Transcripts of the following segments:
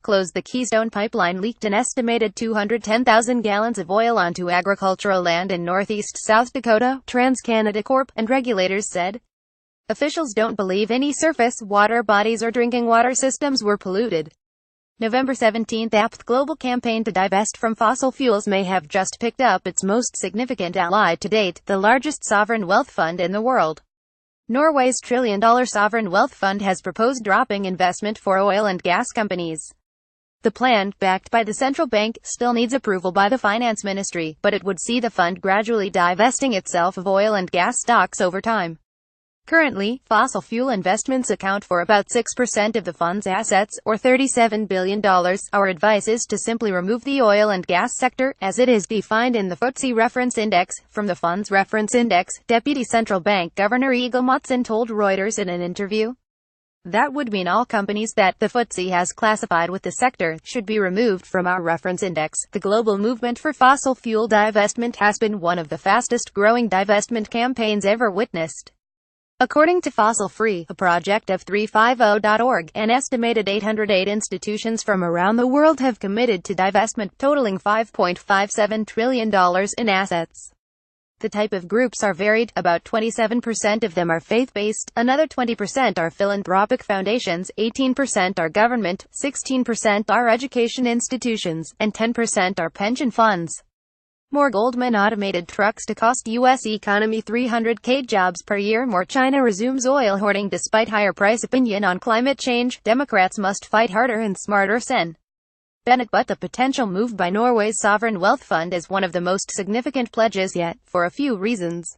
closed. The Keystone pipeline leaked an estimated 210,000 gallons of oil onto agricultural land in northeast South Dakota, TransCanada Corp, and regulators said. Officials don't believe any surface water bodies or drinking water systems were polluted. November 17, APThe global campaign to divest from fossil fuels may have just picked up its most significant ally to date, the largest sovereign wealth fund in the world. Norway's trillion-dollar sovereign wealth fund has proposed dropping investment for oil and gas companies. The plan, backed by the central bank, still needs approval by the finance ministry, but it would see the fund gradually divesting itself of oil and gas stocks over time. Currently, fossil fuel investments account for about 6% of the fund's assets, or $37 billion. Our advice is to simply remove the oil and gas sector, as it is defined in the FTSE Reference Index, from the fund's reference index, Deputy Central Bank Governor Egil Madsen told Reuters in an interview. That would mean all companies that the FTSE has classified with the sector should be removed from our reference index. The global movement for fossil fuel divestment has been one of the fastest growing divestment campaigns ever witnessed. According to Fossil Free, a project of 350.org, an estimated 808 institutions from around the world have committed to divestment, totaling $5.57 trillion in assets. The type of groups are varied. About 27% of them are faith-based, another 20% are philanthropic foundations, 18% are government, 16% are education institutions, and 10% are pension funds. More Goldman automated trucks to cost U.S. economy 300,000 jobs per year. More China resumes oil hoarding despite higher price. Opinion on climate change. Democrats must fight harder and smarter. Sen. Bennett. But the potential move by Norway's sovereign wealth fund is one of the most significant pledges yet, for a few reasons.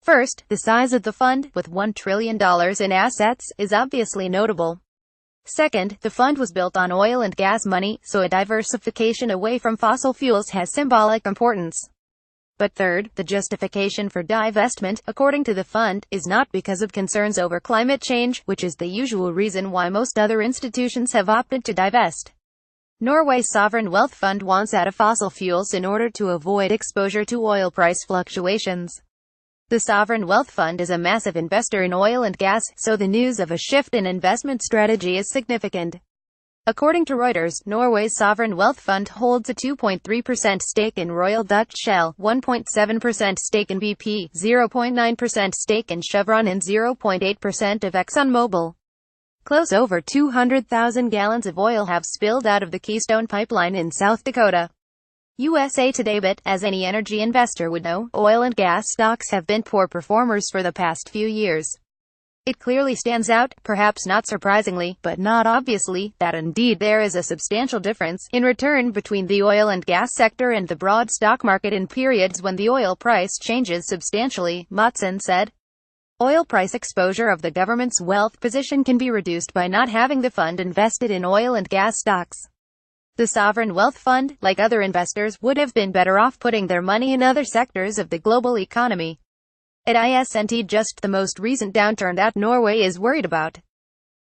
First, the size of the fund, with $1 trillion in assets, is obviously notable. Second, the fund was built on oil and gas money, so a diversification away from fossil fuels has symbolic importance. But third, the justification for divestment, according to the fund, is not because of concerns over climate change, which is the usual reason why most other institutions have opted to divest. Norway's sovereign wealth fund wants out of fossil fuels in order to avoid exposure to oil price fluctuations. The sovereign wealth fund is a massive investor in oil and gas, so the news of a shift in investment strategy is significant. According to Reuters, Norway's sovereign wealth fund holds a 2.3% stake in Royal Dutch Shell, 1.7% stake in BP, 0.9% stake in Chevron and 0.8% of ExxonMobil. Close over 200,000 gallons of oil have spilled out of the Keystone pipeline in South Dakota. USA Today. But, as any energy investor would know, oil and gas stocks have been poor performers for the past few years. It clearly stands out, perhaps not surprisingly, but not obviously, that indeed there is a substantial difference, in return, between the oil and gas sector and the broad stock market in periods when the oil price changes substantially, Madsen said. Oil price exposure of the government's wealth position can be reduced by not having the fund invested in oil and gas stocks. The sovereign wealth fund, like other investors, would have been better off putting their money in other sectors of the global economy. It isn't just the most recent downturn that Norway is worried about.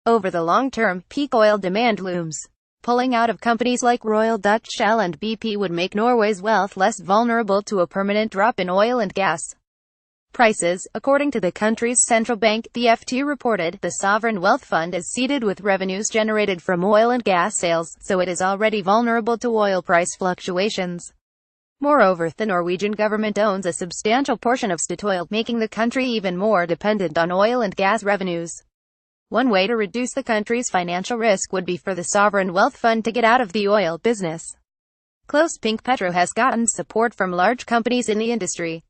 Over the long term, peak oil demand looms. Pulling out of companies like Royal Dutch Shell and BP would make Norway's wealth less vulnerable to a permanent drop in oil and gas prices. According to the country's central bank, the APThe reported, the sovereign wealth fund is seeded with revenues generated from oil and gas sales, so it is already vulnerable to oil price fluctuations. Moreover, the Norwegian government owns a substantial portion of Statoil, making the country even more dependent on oil and gas revenues. One way to reduce the country's financial risk would be for the sovereign wealth fund to get out of the oil business. Close. Pink Petro has gotten support from large companies in the industry.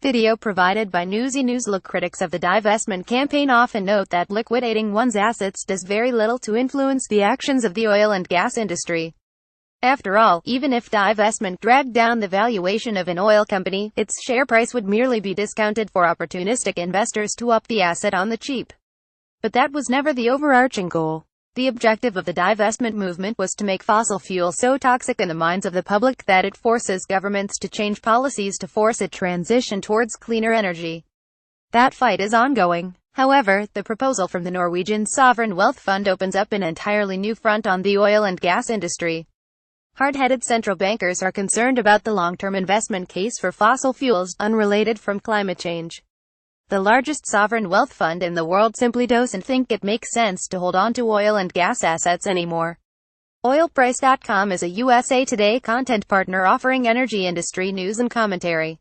Video provided by Newsy News. Look, critics of the divestment campaign often note that liquidating one's assets does very little to influence the actions of the oil and gas industry. After all, even if divestment dragged down the valuation of an oil company, its share price would merely be discounted for opportunistic investors to up the asset on the cheap. But that was never the overarching goal. The objective of the divestment movement was to make fossil fuel so toxic in the minds of the public that it forces governments to change policies to force a transition towards cleaner energy. That fight is ongoing. However, the proposal from the Norwegian Sovereign Wealth Fund opens up an entirely new front on the oil and gas industry. Hard-headed central bankers are concerned about the long-term investment case for fossil fuels, unrelated from climate change. The largest sovereign wealth fund in the world simply doesn't think it makes sense to hold on to oil and gas assets anymore. Oilprice.com is a USA Today content partner offering energy industry news and commentary.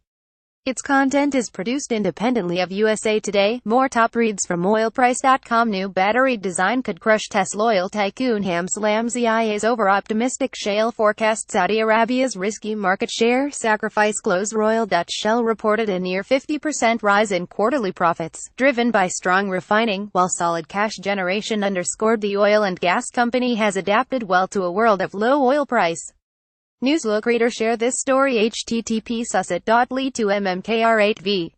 Its content is produced independently of USA Today. More top reads from Oilprice.com. New battery design could crush Tesla. Oil tycoon slams EIA's over-optimistic shale forecast. Saudi Arabia's risky market share sacrifice. Royal Dutch Shell reported a near 50% rise in quarterly profits, driven by strong refining, while solid cash generation underscored the oil and gas company has adapted well to a world of low oil price. News. Look, reader, share this story. http://sussit.ly to mmkr8v